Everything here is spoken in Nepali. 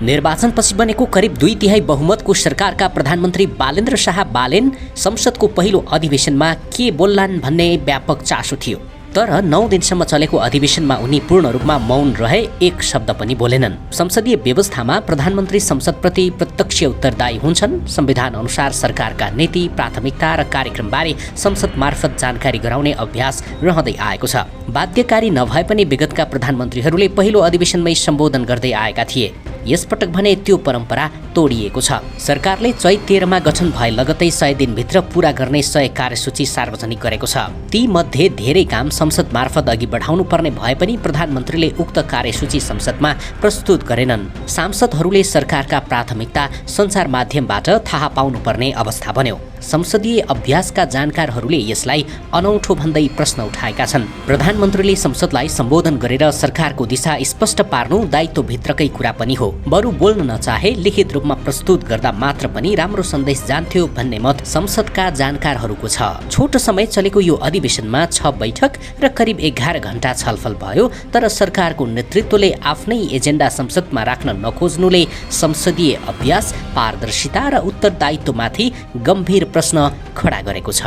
निर्वाचनपछि बनेको करिब 2/3 बहुमतको सरकारका प्रधानमन्त्री बालेन्द्र शाह बालेन संसदको पहिलो अधिवेशनमा के बोल्लान् भन्ने व्यापक चासो थियो। तर 9 दिनसम्म चलेको अधिवेशनमा उनी पूर्ण रूपमा मौन रहे, एक शब्द पनि बोलेनन्। संसदीय व्यवस्थामा प्रधानमन्त्री संसदप्रति प्रत्यक्ष उत्तरदायी हुन्छन्। संविधान अनुसार सरकारका नीति, प्राथमिकता र कार्यक्रमबारे संसद मार्फत जानकारी गराउने अभ्यास रहँदै आएको छ। बाध्यकारी नभए पनि विगतका प्रधानमन्त्रीहरूले पहिलो अधिवेशनमै सम्बोधन गर्दै आएका थिए। यसपटक भने त्यो परम्परा तोडिएको छ। सरकारले चैत 13 मा गठन भए लगतै 100 दिनभित्र पूरा गर्ने 100 कार्यसूची सार्वजनिक गरेको छ। ती मध्ये धेरै काम संसद मार्फत अघि बढाउनु पर्ने भए पनि प्रधानमन्त्रीले उक्त कार्यसूची संसदमा प्रस्तुत गरेनन्। सांसदहरूले सरकारका प्राथमिकता सञ्चार माध्यमबाट थाहा पाउनुपर्ने अवस्था बन्यो। संसदीय अभ्यासका जानकारहरूले यसलाई अनौठो भन्दै प्रश्न उठाएका छन्। प्रधानमन्त्रीले संसदलाई सम्बोधन गरेर सरकारको दिशा स्पष्ट पार्नु दायित्वभित्रकै कुरा पनि हो। बरु बोल्न नचाहे लिखित रूपमा प्रस्तुत गर्दा मात्र पनि राम्रो सन्देश जान्थ्यो भन्ने मत संसदका जानकारहरूको छ। छोटो समय चलेको यो अधिवेशनमा 6 बैठक र करिब 11 घण्टा छलफल भयो। तर सरकारको नेतृत्वले आफ्नै एजेन्डा संसदमा राख्न नखोज्नुले संसदीय अभ्यास, पारदर्शिता र उत्तरदायित्वमाथि गम्भीर प्रश्न खडा गरेको छ।